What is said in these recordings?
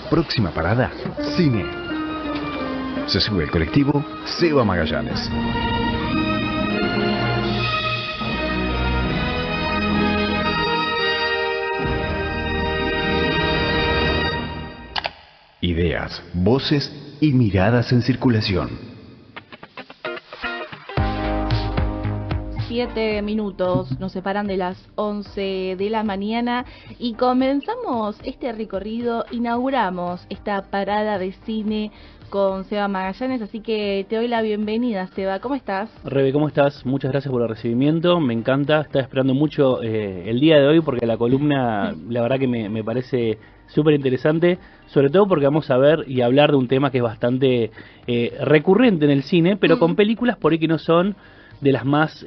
Próxima parada, cine. Se sube el colectivo Seba Magallanes. Ideas, voces y miradas en circulación. 7 minutos nos separan de las 11 de la mañana y comenzamos este recorrido, inauguramos esta parada de cine con Seba Magallanes, así que te doy la bienvenida, Seba. ¿Cómo estás? Rebe, ¿cómo estás? Muchas gracias por el recibimiento, me encanta, estaba esperando mucho el día de hoy porque la columna, la verdad que me parece súper interesante, sobre todo porque vamos a ver y hablar de un tema que es bastante recurrente en el cine, pero con películas por ahí que no son de las más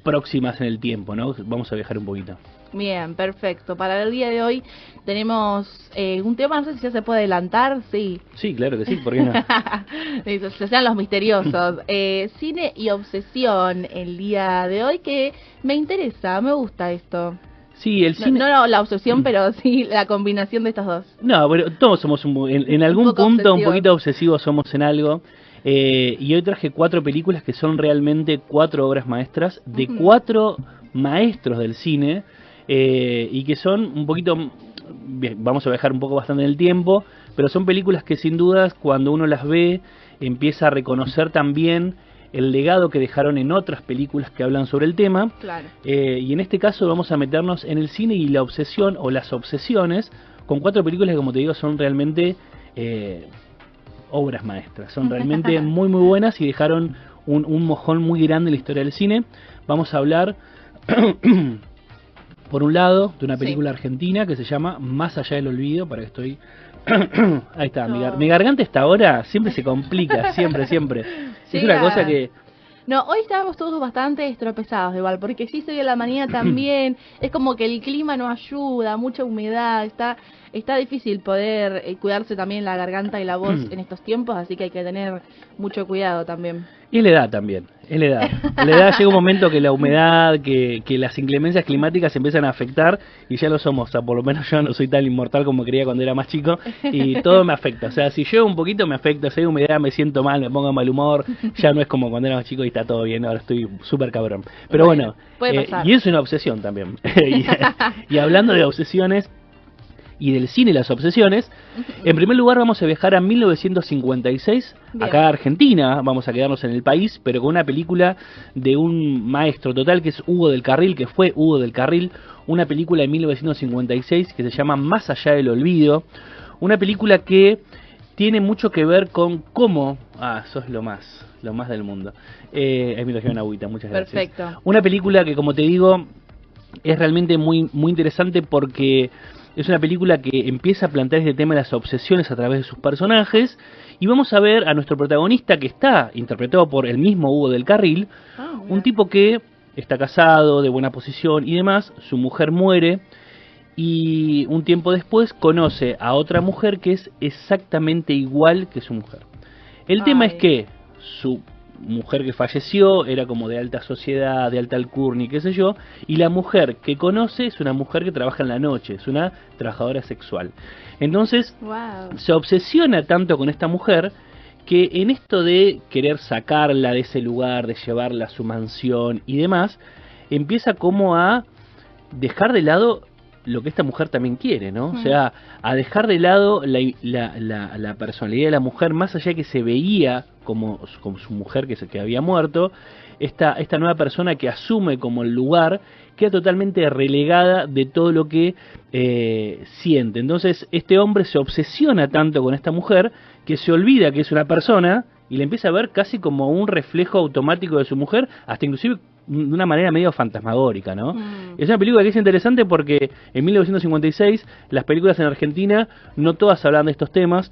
próximas en el tiempo, ¿no? Vamos a viajar un poquito. Bien, perfecto. Para el día de hoy tenemos un tema, no sé si ya se puede adelantar, sí. Sí, claro que sí, ¿por qué no? Se sean los misteriosos. Cine y obsesión el día de hoy, que me interesa, me gusta esto. Sí, el cine... No la obsesión, pero sí la combinación de estas dos. No, pero todos somos en algún punto un poquito obsesivos somos en algo. Y hoy traje 4 películas que son realmente 4 obras maestras de 4 maestros del cine y que son un poquito, vamos a viajar un poco bastante en el tiempo, pero son películas que sin dudas cuando uno las ve empieza a reconocer también el legado que dejaron en otras películas que hablan sobre el tema. Claro. Y en este caso vamos a meternos en el cine y la obsesión o las obsesiones con 4 películas que, como te digo, son realmente obras maestras, son realmente muy muy buenas y dejaron un mojón muy grande en la historia del cine. Vamos a hablar por un lado de una película argentina que se llama Más allá del olvido, para que estoy ahí está, mi garganta esta ahora siempre se complica, siempre es una cosa que no, hoy estábamos todos bastante estropezados igual, porque sí se dio la mañana también, es como que el clima no ayuda, mucha humedad, está difícil poder cuidarse también la garganta y la voz en estos tiempos, así que hay que tener mucho cuidado también. Y la edad también, es la edad. La edad llega un momento que la humedad, que las inclemencias climáticas empiezan a afectar y ya lo somos, o sea, por lo menos yo no soy tan inmortal como creía cuando era más chico y todo me afecta, o sea, si llueve un poquito me afecta, si hay humedad me siento mal, me pongo mal humor, ya no es como cuando era más chico y está todo bien, ahora estoy súper cabrón. Pero bueno, y es una obsesión también. y hablando de obsesiones y del cine y las obsesiones, en primer lugar vamos a viajar a 1956, acá a Argentina, vamos a quedarnos en el país, pero con una película de un maestro total que es Hugo del Carril, que fue Hugo del Carril, una película de 1956 que se llama Más allá del olvido, una película que tiene mucho que ver con cómo... sos lo más del mundo. Ahí me lo llevan agüita, muchas gracias. Perfecto. Una película que, como te digo, es realmente muy, muy interesante porque es una película que empieza a plantear este tema de las obsesiones a través de sus personajes y vamos a ver a nuestro protagonista que está interpretado por el mismo Hugo del Carril, un tipo que está casado, de buena posición y demás, su mujer muere y un tiempo después conoce a otra mujer que es exactamente igual que su mujer. El tema es que su mujer que falleció era como de alta sociedad, de alta alcurnia, qué sé yo, y la mujer que conoce es una mujer que trabaja en la noche, es una trabajadora sexual. Entonces se obsesiona tanto con esta mujer que en esto de querer sacarla de ese lugar, de llevarla a su mansión y demás, empieza como a dejar de lado lo que esta mujer también quiere, ¿no? O sea, a dejar de lado la personalidad de la mujer, más allá de que se veía como su mujer que había muerto, esta nueva persona que asume como el lugar, queda totalmente relegada de todo lo que siente. Entonces, este hombre se obsesiona tanto con esta mujer que se olvida que es una persona y le empieza a ver casi como un reflejo automático de su mujer, hasta inclusive de una manera medio fantasmagórica, ¿no? Es una película que es interesante porque en 1956 las películas en Argentina no todas hablan de estos temas,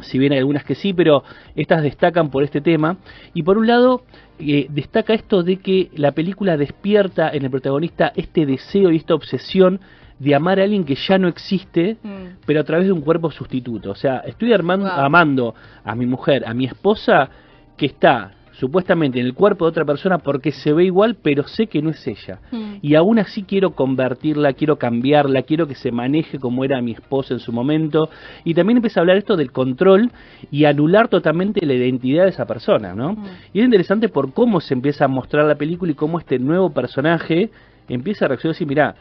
si bien hay algunas que sí, pero estas destacan por este tema. Y por un lado, destaca esto de que la película despierta en el protagonista este deseo y esta obsesión de amar a alguien que ya no existe, pero a través de un cuerpo sustituto. O sea, estoy amando a mi mujer, a mi esposa, que está supuestamente en el cuerpo de otra persona porque se ve igual, pero sé que no es ella. Y aún así quiero convertirla, quiero cambiarla, quiero que se maneje como era mi esposa en su momento. Y también empieza a hablar esto del control y anular totalmente la identidad de esa persona, ¿no? Y es interesante por cómo se empieza a mostrar la película y cómo este nuevo personaje empieza a reaccionar y decir, mirá,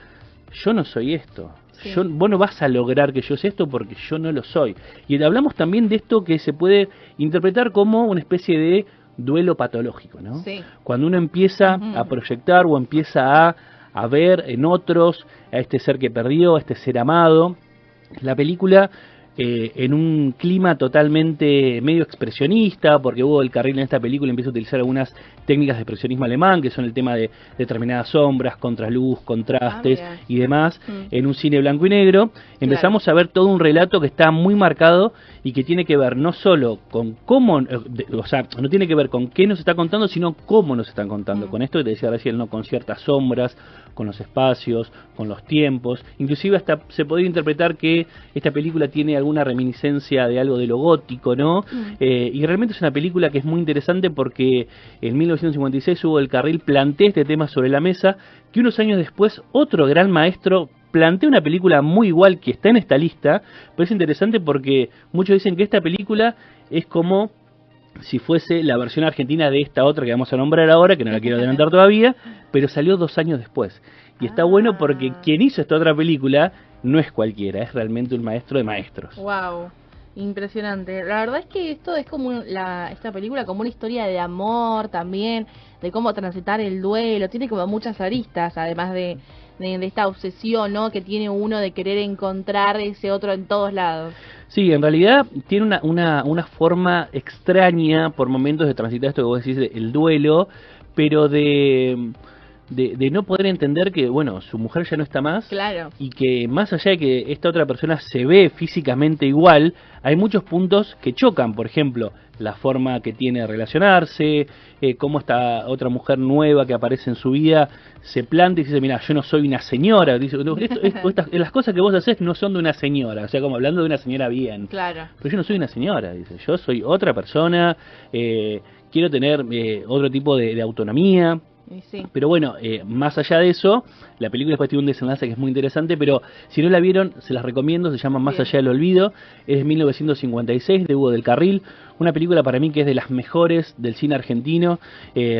yo no soy esto. Sí. Vos no vas a lograr que yo sea esto porque yo no lo soy. Y hablamos también de esto que se puede interpretar como una especie de duelo patológico, ¿no? Sí. Cuando uno empieza a proyectar o empieza a ver en otros a este ser que perdió, a este ser amado. La película en un clima totalmente medio expresionista, porque Hugo del Carril en esta película empieza a utilizar algunas técnicas de expresionismo alemán, que son el tema de determinadas sombras, contraluz, contrastes y demás, en un cine blanco y negro. Empezamos a ver todo un relato que está muy marcado y que tiene que ver no solo con cómo, o sea, no tiene que ver con qué nos está contando, sino cómo nos están contando. Con esto que te decía recién, ¿no? Con ciertas sombras, con los espacios, con los tiempos. Inclusive hasta se podría interpretar que esta película tiene alguna reminiscencia de algo de lo gótico, ¿no? Y realmente es una película que es muy interesante porque en 1956 Hugo del Carril plantea este tema sobre la mesa, que unos años después otro gran maestro plantea una película muy igual que está en esta lista, pero es interesante porque muchos dicen que esta película es como si fuese la versión argentina de esta otra que vamos a nombrar ahora, que no la quiero adelantar todavía, pero salió 2 años después. Y está bueno porque quien hizo esta otra película no es cualquiera, es realmente un maestro de maestros. Wow, impresionante. La verdad es que esto es como esta película como una historia de amor también, de cómo transitar el duelo, tiene como muchas aristas, además de esta obsesión, ¿no?, que tiene uno de querer encontrar ese otro en todos lados. Sí, en realidad tiene una forma extraña por momentos de transitar esto que vos decís, el duelo, pero de no poder entender que, bueno, su mujer ya no está más. Claro. Y que más allá de que esta otra persona se ve físicamente igual, hay muchos puntos que chocan. Por ejemplo, la forma que tiene de relacionarse, cómo esta otra mujer nueva que aparece en su vida se plantea y dice, mira, yo no soy una señora. Dice, las cosas que vos haces no son de una señora, o sea, como hablando de una señora bien. Claro. Pero yo no soy una señora, dice, yo soy otra persona, quiero tener otro tipo de autonomía. Sí. Pero bueno, más allá de eso, la película después tiene un desenlace que es muy interesante, pero si no la vieron, se las recomiendo, se llama Más allá del olvido, es de 1956, de Hugo del Carril, una película para mí que es de las mejores del cine argentino,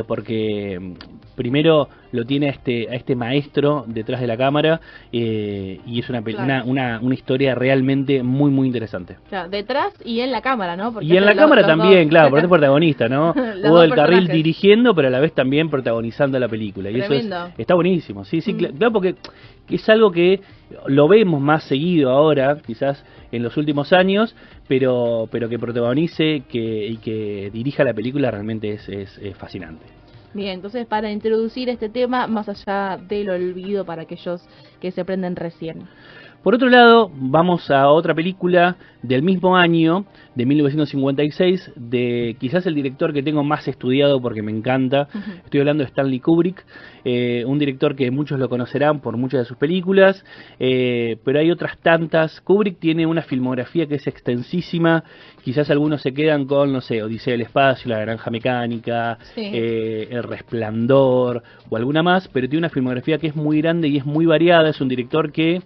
porque primero lo tiene a este maestro detrás de la cámara, y es una historia realmente muy muy interesante. Claro, detrás y en la cámara, ¿no? Porque y en la cámara también, claro, porque es protagonista, ¿no? Hugo del Carril dirigiendo, pero a la vez también protagonizando la película. Y tremendo. Eso está buenísimo, sí, claro, porque es algo que lo vemos más seguido ahora, quizás en los últimos años, pero que protagonice y que dirija la película realmente es fascinante. Bien, entonces para introducir este tema, Más allá del olvido, para aquellos que se prenden recién. Por otro lado, vamos a otra película del mismo año, de 1956, de quizás el director que tengo más estudiado porque me encanta. Estoy hablando de Stanley Kubrick, un director que muchos lo conocerán por muchas de sus películas, pero hay otras tantas. Kubrick tiene una filmografía que es extensísima, quizás algunos se quedan con, no sé, Odisea del Espacio, La Naranja Mecánica, El Resplandor o alguna más, pero tiene una filmografía que es muy grande y es muy variada. Es un director que,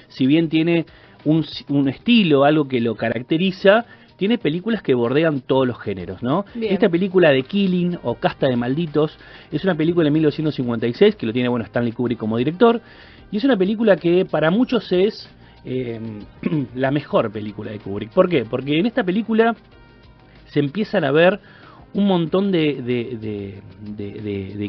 si bien tiene un estilo, algo que lo caracteriza, tiene películas que bordean todos los géneros, ¿no? Bien. Esta película de Killing o Casta de Malditos es una película de 1956 que lo tiene, bueno, Stanley Kubrick como director, y es una película que para muchos es la mejor película de Kubrick. ¿Por qué? Porque en esta película se empiezan a ver un montón de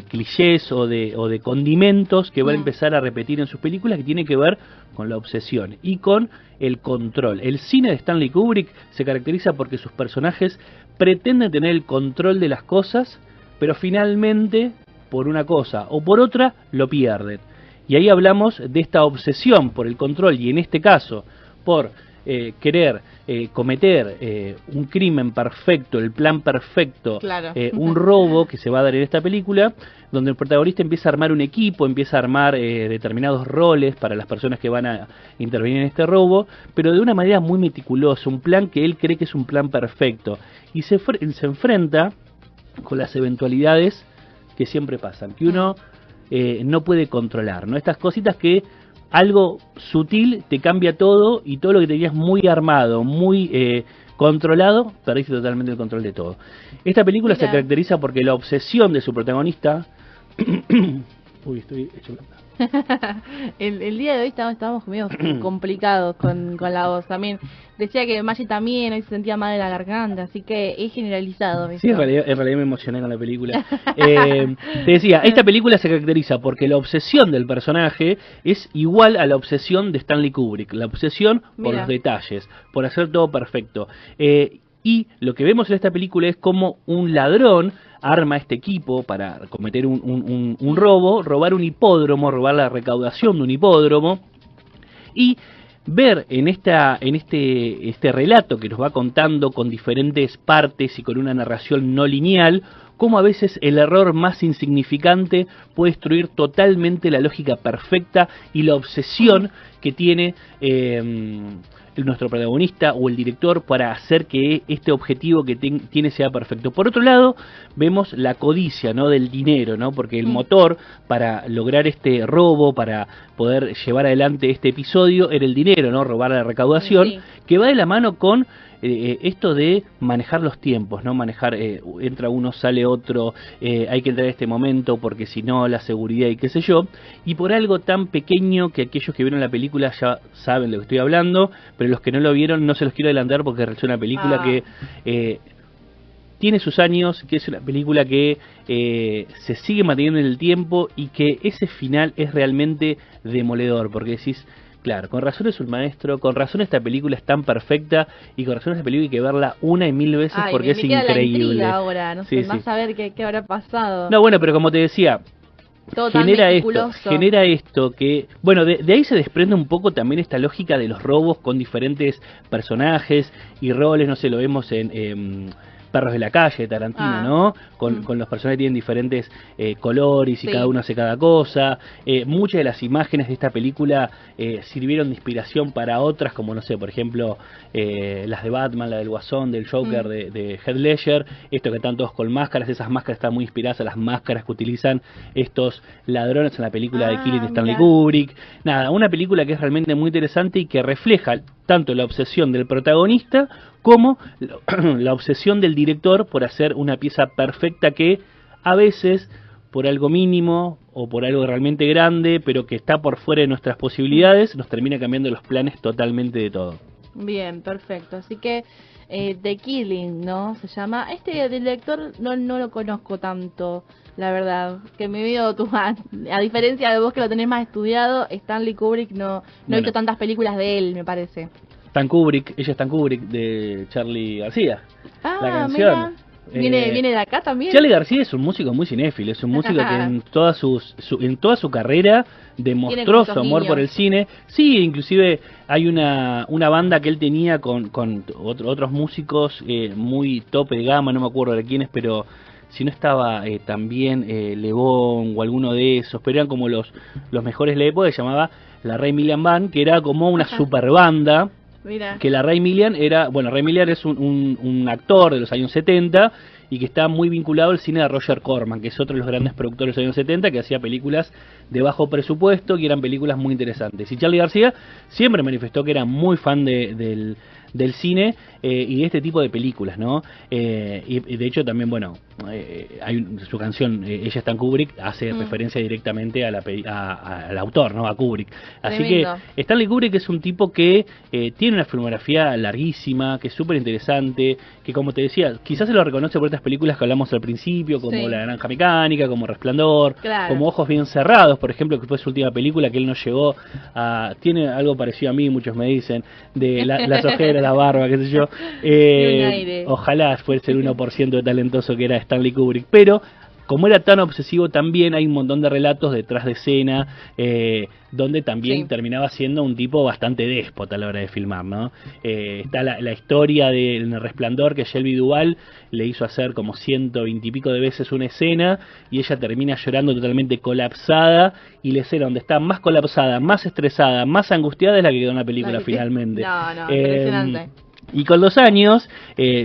clichés o de condimentos que va a empezar a repetir en sus películas, que tiene que ver con la obsesión y con el control. El cine de Stanley Kubrick se caracteriza porque sus personajes pretenden tener el control de las cosas, pero finalmente, por una cosa o por otra, lo pierden. Y ahí hablamos de esta obsesión por el control, y en este caso por querer cometer un crimen perfecto, el plan perfecto, claro. Un robo que se va a dar en esta película, donde el protagonista empieza a armar un equipo, empieza a armar determinados roles para las personas que van a intervenir en este robo, pero de una manera muy meticulosa, un plan que él cree que es un plan perfecto, y se enfrenta con las eventualidades que siempre pasan, que uno no puede controlar, ¿no? Estas cositas que algo sutil te cambia todo y todo lo que tenías muy armado, muy controlado, perdiste totalmente el control de todo. Esta película se caracteriza porque la obsesión de su protagonista... Uy, estoy hecho plata. el día de hoy estábamos medio complicados con la voz también. Decía que Maggie también hoy se sentía mal de la garganta, así que es generalizado esto. Sí, en realidad me emocioné con la película. Te decía, esta película se caracteriza porque la obsesión del personaje es igual a la obsesión de Stanley Kubrick. La obsesión por los detalles, por hacer todo perfecto. Y lo que vemos en esta película es como un ladrón arma este equipo para cometer un robo, robar un hipódromo, robar la recaudación de un hipódromo, y ver en este relato que nos va contando con diferentes partes y con una narración no lineal, cómo a veces el error más insignificante puede destruir totalmente la lógica perfecta y la obsesión que tiene nuestro protagonista o el director para hacer que este objetivo que tiene sea perfecto. Por otro lado, vemos la codicia, ¿no?, del dinero, ¿no? Porque el motor para lograr este robo, para poder llevar adelante este episodio, era el dinero, ¿no? Robar la recaudación, que va de la mano con esto de manejar los tiempos, ¿no? Manejar, entra uno, sale otro, hay que entrar en este momento porque si no la seguridad y qué sé yo, y por algo tan pequeño que aquellos que vieron la película ya saben de lo que estoy hablando, pero los que no lo vieron no se los quiero adelantar porque es una película que tiene sus años, que es una película que se sigue manteniendo en el tiempo y que ese final es realmente demoledor, porque decís, claro, con razón es un maestro, con razón esta película es tan perfecta y con razón esta película hay que verla una y mil veces porque es increíble. Ahora, no sé, vas a ver qué habrá pasado. No, bueno, pero como te decía, todo genera esto que, bueno, de ahí se desprende un poco también esta lógica de los robos con diferentes personajes y roles, no sé, lo vemos en Perros de la Calle, Tarantino, ¿no? Con los personajes que tienen diferentes colores y cada uno hace cada cosa. Muchas de las imágenes de esta película sirvieron de inspiración para otras, como no sé, por ejemplo, las de Batman, la del Guasón, del Joker, de Heath Ledger, esto que están todos con máscaras, esas máscaras están muy inspiradas a las máscaras que utilizan estos ladrones en la película de Killing de Stanley Kubrick. Nada, una película que es realmente muy interesante y que refleja tanto la obsesión del protagonista como la obsesión del director por hacer una pieza perfecta que a veces por algo mínimo o por algo realmente grande, pero que está por fuera de nuestras posibilidades, nos termina cambiando los planes totalmente de todo. Bien, perfecto. Así que The Killing, ¿no? Se llama. Este director no lo conozco tanto, la verdad. Que me veo a diferencia de vos que lo tenés más estudiado, Stanley Kubrick no he visto tantas películas de él, me parece. Stan Kubrick, ella es Stan Kubrick de Charly García. La canción. Mira. ¿Viene de acá también? Charly García es un músico muy cinéfilo, es un músico que en toda su carrera demostró su amor por el cine. Sí, inclusive hay una banda que él tenía con otros músicos muy tope de gama, no me acuerdo de quiénes, pero si no estaba también Lebón o alguno de esos, pero eran como los mejores de la época, se llamaba la Ray Milland Band, que era como una super banda. Mira. Que la Ray Milland Ray Milland es un actor de los años 70 y que está muy vinculado al cine de Roger Corman, que es otro de los grandes productores de los años 70 que hacía películas de bajo presupuesto y eran películas muy interesantes. Y Charly García siempre manifestó que era muy fan del cine y de este tipo de películas, ¿no? Y de hecho también, bueno, hay su canción, Ella está en Kubrick, hace referencia directamente al autor, ¿no? A Kubrick. Así Tremendo. que Stanley Kubrick es un tipo que tiene una filmografía larguísima, que es súper interesante, que como te decía, quizás se lo reconoce por estas películas que hablamos al principio, como La Naranja Mecánica, como Resplandor, como Ojos bien cerrados, por ejemplo, que fue su última película, que él nos llegó a... Tiene algo parecido a mí, muchos me dicen, de las ojeras, la barba, qué sé yo. Ojalá fuese el 1% de talentoso que era Stanley Kubrick, pero como era tan obsesivo también hay un montón de relatos detrás de escena donde también terminaba siendo un tipo bastante déspota a la hora de filmar, ¿no? Está la historia del Resplandor, que Shelby Duvall le hizo hacer como 120 y pico de veces una escena y ella termina llorando totalmente colapsada, y la escena donde está más colapsada, más estresada, más angustiada es la que quedó en la película finalmente. No, impresionante. Y con los años,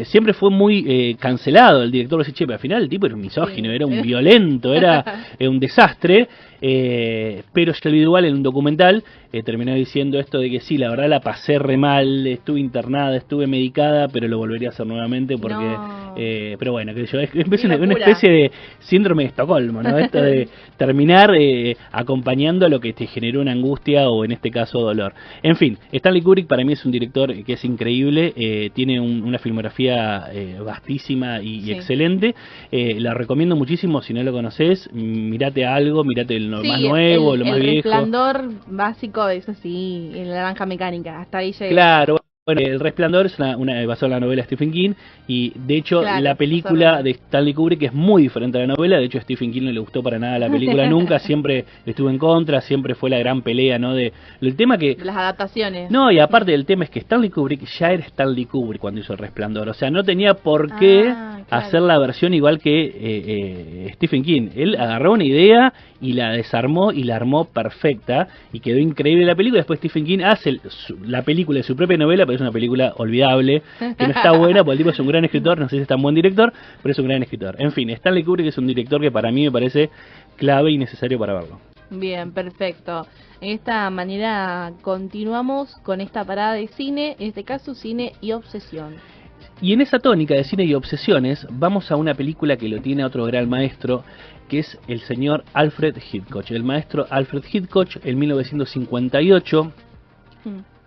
siempre fue muy cancelado el director. Dice, che, pero al final el tipo era un misógino, era un violento, era un desastre. Pero Shelley Duvall en un documental terminó diciendo esto de que sí, la verdad la pasé re mal, estuve internada, estuve medicada, pero lo volvería a hacer nuevamente porque... No. pero bueno, que yo, es una especie de síndrome de Estocolmo, ¿no? Esto de terminar acompañando a lo que te generó una angustia o en este caso dolor. En fin, Stanley Kubrick para mí es un director que es increíble, tiene una filmografía vastísima y excelente. La recomiendo muchísimo, si no lo conoces, mirate algo, mirate lo más nuevo, lo más viejo. El Resplandor básico, eso sí, en La Naranja Mecánica, hasta ahí llega. Claro. Bueno, El Resplandor es basado en la novela de Stephen King y de hecho la película de Stanley Kubrick es muy diferente a la novela. De hecho a Stephen King no le gustó para nada la película nunca, siempre estuvo en contra, siempre fue la gran pelea, ¿no? El tema que... Las adaptaciones. No, y aparte del tema es que Stanley Kubrick ya era Stanley Kubrick cuando hizo El Resplandor, o sea, no tenía por qué hacer la versión igual que Stephen King. Él agarró una idea y la desarmó y la armó perfecta y quedó increíble la película. Después Stephen King hace la película de su propia novela, pero es una película olvidable, que no está buena, porque el tipo es un gran escritor, no sé si es tan buen director, pero es un gran escritor. En fin, Stanley Kubrick es un director que para mí me parece clave y necesario para verlo. Bien, perfecto. De esta manera continuamos con esta parada de cine, en este caso cine y obsesión. Y en esa tónica de cine y obsesiones, vamos a una película que lo tiene otro gran maestro, que es el señor Alfred Hitchcock. El maestro Alfred Hitchcock, en 1958,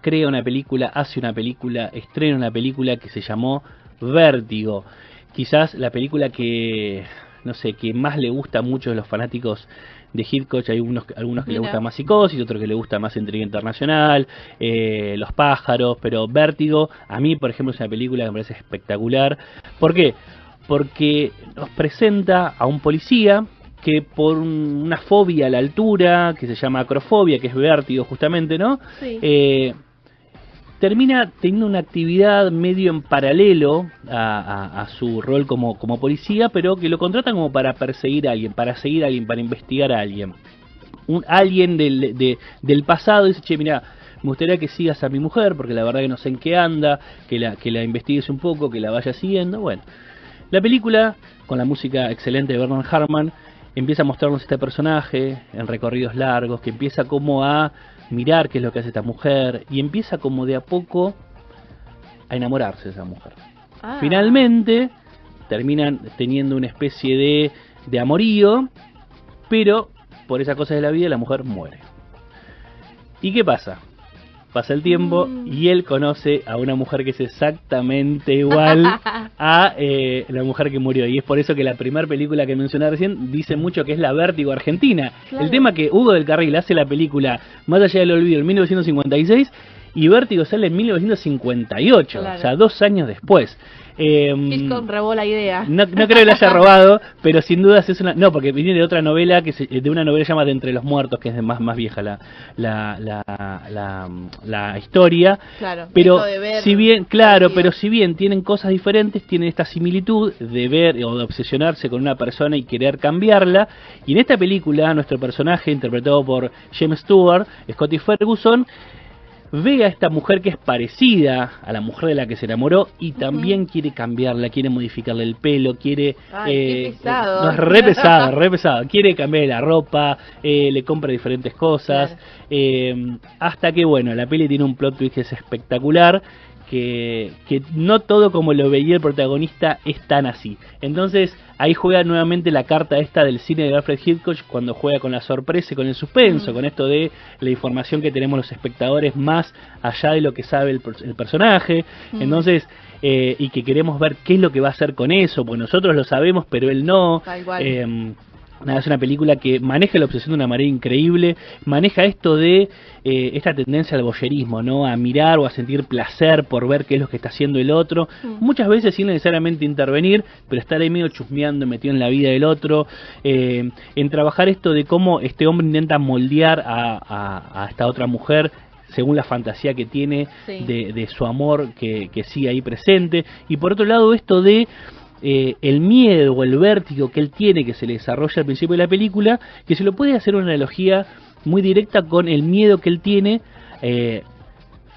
crea una película, hace una película, estrena una película que se llamó Vértigo. Quizás la película que, no sé, que más le gusta a muchos de los fanáticos de Hitchcock. Hay algunos que le gusta más Psicosis, otros que le gusta más Intriga Internacional, Los pájaros, pero Vértigo, a mí por ejemplo es una película que me parece espectacular. ¿Por qué? Porque nos presenta a un policía que por una fobia a la altura, que se llama acrofobia, que es vértigo justamente, ¿no? Sí. Termina teniendo una actividad medio en paralelo a su rol como policía, pero que lo contratan como para perseguir a alguien, para seguir a alguien, para investigar a alguien. Alguien del pasado dice, che, mira, me gustaría que sigas a mi mujer, porque la verdad que no sé en qué anda, que la investigues un poco, que la vayas siguiendo. Bueno, la película, con la música excelente de Bernard Herrmann, empieza a mostrarnos este personaje en recorridos largos, que empieza como a mirar qué es lo que hace esta mujer y empieza como de a poco a enamorarse de esa mujer. Finalmente terminan teniendo una especie de amorío, pero por esa cosa de la vida la mujer muere. ¿Y qué pasa? Pasa el tiempo y él conoce a una mujer que es exactamente igual a la mujer que murió. Y es por eso que la primera película que mencioné recién dice mucho que es la Vértigo Argentina. Claro. El tema que Hugo del Carril hace la película Más allá del olvido en 1956 y Vértigo sale en 1958, claro. O sea, 2 años después. Hitchcock robó la idea. No creo que la haya robado, pero sin dudas es una... No, porque viene de otra novela, de una novela llamada De entre los muertos, que es más vieja la historia. Claro, pero si bien, pero si bien tienen cosas diferentes, tienen esta similitud de ver o de obsesionarse con una persona y querer cambiarla. Y en esta película, nuestro personaje, interpretado por James Stewart, Scotty Ferguson, ve a esta mujer que es parecida a la mujer de la que se enamoró y también quiere cambiarla, quiere modificarle el pelo, quiere... qué pesado. No, es re pesado, quiere cambiar la ropa, le compra diferentes cosas, claro. Hasta que, bueno, la peli tiene un plot twist que es espectacular, que no todo como lo veía el protagonista es tan así. Entonces ahí juega nuevamente la carta esta del cine de Alfred Hitchcock, cuando juega con la sorpresa y con el suspenso, con esto de la información que tenemos los espectadores más allá de lo que sabe el personaje. Entonces y que queremos ver qué es lo que va a hacer con eso, porque nosotros lo sabemos pero él no. Es una película que maneja la obsesión de una manera increíble, maneja esto de esta tendencia al voyerismo, ¿no? A mirar o a sentir placer por ver qué es lo que está haciendo el otro, muchas veces sin necesariamente intervenir, pero estar ahí medio chusmeando, metido en la vida del otro, en trabajar esto de cómo este hombre intenta moldear a esta otra mujer según la fantasía que tiene de su amor que sigue ahí presente, y por otro lado esto de el miedo o el vértigo que él tiene, que se le desarrolla al principio de la película, que se lo puede hacer una analogía muy directa con el miedo que él tiene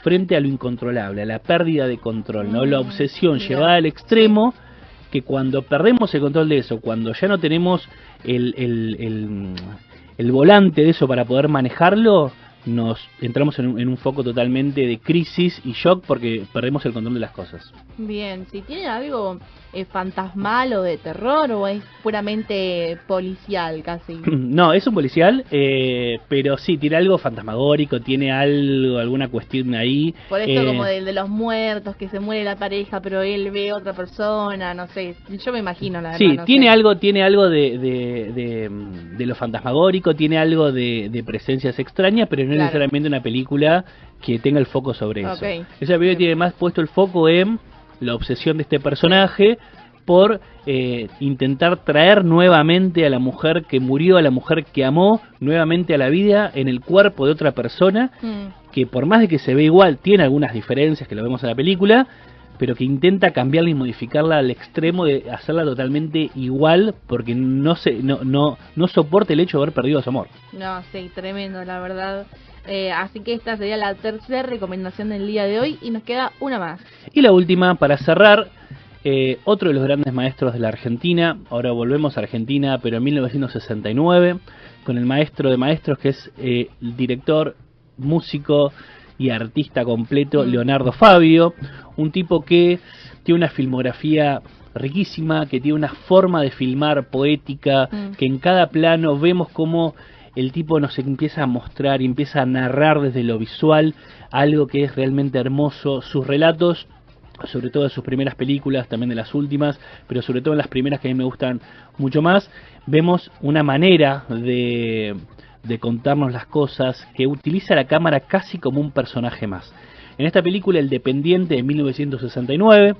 frente a lo incontrolable, a la pérdida de control, ¿no? La obsesión Mira, llevada al extremo, que cuando perdemos el control de eso, cuando ya no tenemos el volante de eso para poder manejarlo, nos entramos en un foco totalmente de crisis y shock porque perdemos el control de las cosas. Bien, si tiene algo fantasmal o de terror o es puramente policial casi. No, es un policial, pero sí, tiene algo fantasmagórico, tiene algo, alguna cuestión ahí. Por esto como de los muertos, que se muere la pareja, pero él ve a otra persona, no sé, yo me imagino la verdad. Sí, no tiene sé. algo de lo fantasmagórico, tiene algo de presencias extrañas, pero no es Claro. necesariamente una película que tenga el foco sobre eso. Ok. Esa película tiene más puesto el foco en la obsesión de este personaje por intentar traer nuevamente a la mujer que murió, a la mujer que amó, nuevamente a la vida en el cuerpo de otra persona, que por más de que se ve igual, tiene algunas diferencias que lo vemos en la película, pero que intenta cambiarla y modificarla al extremo de hacerla totalmente igual, porque no soporta el hecho de haber perdido a su amor. No, sí, tremendo, la verdad. Así que esta sería la tercera recomendación del día de hoy y nos queda una más. Y la última, para cerrar, otro de los grandes maestros de la Argentina, ahora volvemos a Argentina, pero en 1969, con el maestro de maestros que es el director, músico y artista completo, Leonardo Fabio, un tipo que tiene una filmografía riquísima, que tiene una forma de filmar poética, que en cada plano vemos cómo el tipo nos empieza a mostrar y empieza a narrar desde lo visual algo que es realmente hermoso. Sus relatos, sobre todo de sus primeras películas, también de las últimas, pero sobre todo en las primeras que a mí me gustan mucho más, vemos una manera de contarnos las cosas que utiliza la cámara casi como un personaje más. En esta película, El Dependiente, de 1969,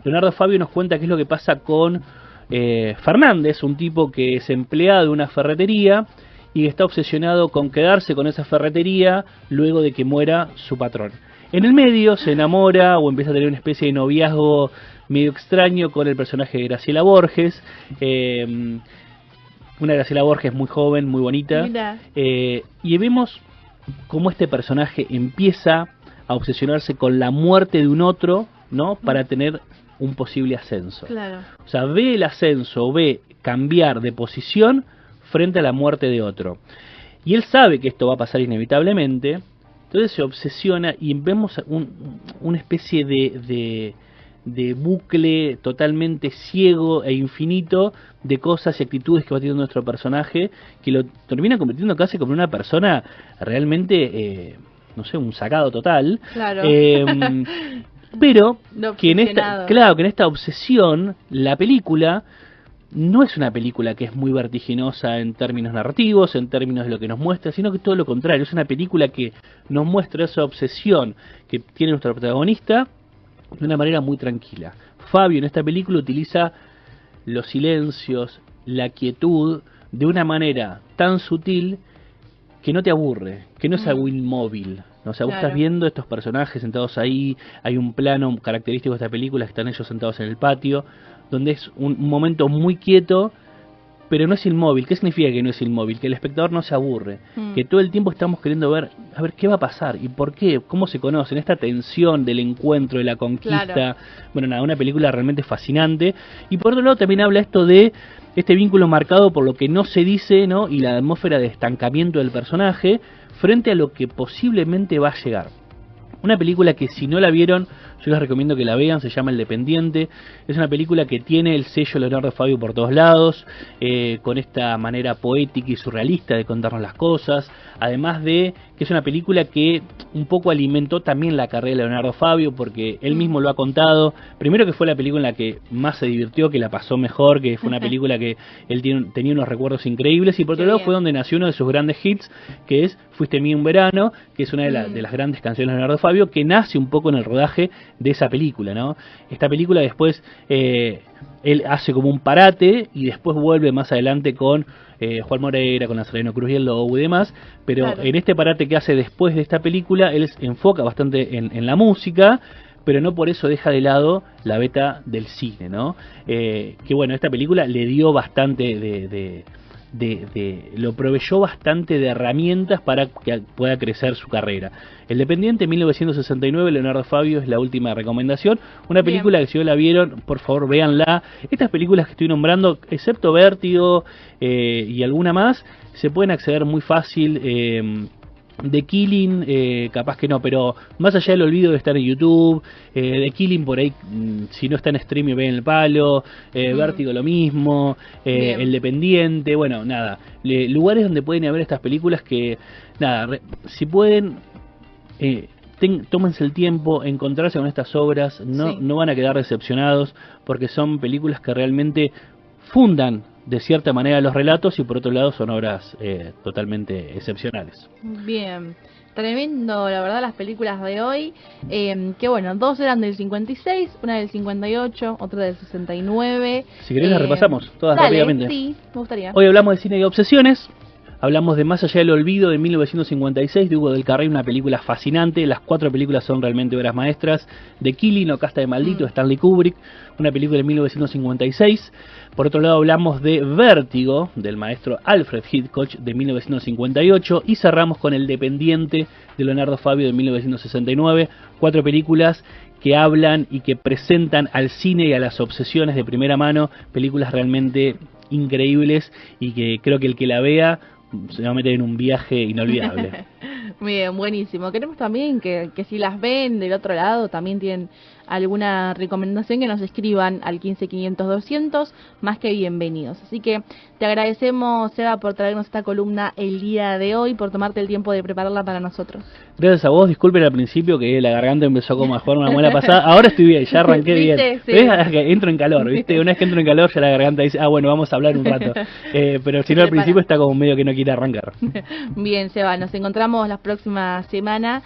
Leonardo Fabio nos cuenta qué es lo que pasa con Fernández, un tipo que es empleado de una ferretería y está obsesionado con quedarse con esa ferretería luego de que muera su patrón. En el medio se enamora o empieza a tener una especie de noviazgo medio extraño con el personaje de Graciela Borges, una Graciela Borges muy joven, muy bonita, y vemos cómo este personaje empieza a obsesionarse con la muerte de un otro, ¿no? Para tener un posible ascenso. Claro. O sea, ve el ascenso, ve cambiar de posición frente a la muerte de otro. Y él sabe que esto va a pasar inevitablemente, entonces se obsesiona y vemos una especie de bucle totalmente ciego e infinito de cosas y actitudes que va teniendo nuestro personaje, que lo termina convirtiendo casi como una persona realmente, no sé, un sacado total. Claro. Pero que en Obsesionado. que en esta obsesión la película no es una película que es muy vertiginosa en términos narrativos, en términos de lo que nos muestra, sino que todo lo contrario, es una película que nos muestra esa obsesión que tiene nuestro protagonista de una manera muy tranquila. Fabio en esta película utiliza los silencios, la quietud, de una manera tan sutil que no te aburre, que no es algo inmóvil. ¿No? O sea, vos Claro. estás viendo estos personajes sentados ahí, hay un plano característico de esta película, que están ellos sentados en el patio, donde es un momento muy quieto, pero no es inmóvil. ¿Qué significa que no es inmóvil? Que el espectador no se aburre, que todo el tiempo estamos queriendo ver, a ver qué va a pasar y por qué, cómo se conocen, esta tensión del encuentro, de la conquista. Claro. Bueno, nada, una película realmente fascinante. Y por otro lado también habla esto de este vínculo marcado por lo que no se dice, ¿no? Y la atmósfera de estancamiento del personaje frente a lo que posiblemente va a llegar. Una película que si no la vieron, yo les recomiendo que la vean, se llama El Dependiente. Es una película que tiene el sello Leonardo Fabio por todos lados, con esta manera poética y surrealista de contarnos las cosas, además de que es una película que un poco alimentó también la carrera de Leonardo Fabio, porque él mismo lo ha contado, primero que fue la película en la que más se divirtió, que la pasó mejor, que fue una película que él tenía unos recuerdos increíbles, y por otro Qué lado bien. fue donde nació uno de sus grandes hits, que es Fuiste mío un verano, que es una de las grandes canciones de Leonardo Fabio, que nace un poco en el rodaje de esa película, ¿no? Esta película después él hace como un parate y después vuelve más adelante con Juan Moreira, con Nazareno Cruz y el Lobo y demás, pero Claro. en este parate que hace después de esta película, él se enfoca bastante en la música, pero no por eso deja de lado la beta del cine, ¿no? Que bueno, esta película le dio bastante lo proveyó bastante de herramientas para que pueda crecer su carrera. El Dependiente, 1969, Leonardo Fabio, es la última recomendación. Una película que si no la vieron, por favor véanla. Estas películas que estoy nombrando, excepto Vértigo y alguna más, se pueden acceder muy fácil. The Killing, capaz que no, pero más allá del olvido de estar en YouTube, The Killing por ahí, si no está en streaming ven el palo, Vértigo lo mismo, El Dependiente, bueno, nada, lugares donde pueden haber estas películas que, nada, si pueden, tómense el tiempo, encontrarse con estas obras, no van a quedar decepcionados, porque son películas que realmente fundan de cierta manera los relatos y por otro lado son obras totalmente excepcionales. Bien, tremendo, la verdad, las películas de hoy, que bueno, dos eran del 56, una del 58, otra del 69. Si querés las repasamos todas rápidamente. Sí, me gustaría. Hoy hablamos de cine y obsesiones. Hablamos de Más allá del olvido, de 1956, de Hugo del Carril, una película fascinante. Las 4 películas son realmente obras maestras. The Killing o Casta de Maldito, Stanley Kubrick, una película de 1956. Por otro lado hablamos de Vértigo, del maestro Alfred Hitchcock, de 1958. Y cerramos con El Dependiente, de Leonardo Fabio, de 1969. 4 películas que hablan y que presentan al cine y a las obsesiones de primera mano. Películas realmente increíbles y que creo que el que la vea se va a meter en un viaje inolvidable. Bien, buenísimo. Queremos también que si las ven del otro lado, también tienen alguna recomendación, que nos escriban al 15 500 200, más que bienvenidos. Así que te agradecemos, Seba, por traernos esta columna el día de hoy, por tomarte el tiempo de prepararla para nosotros. Gracias a vos, disculpen al principio que la garganta empezó como a jugar una muela pasada. Ahora estoy bien, ya arranqué bien. Sí. ¿Ves? Entro en calor, ¿viste? Una vez que entro en calor ya la garganta dice, bueno, vamos a hablar un rato. Pero si no, al principio está como medio que no quiere arrancar. Bien, Seba, nos encontramos la próxima semana.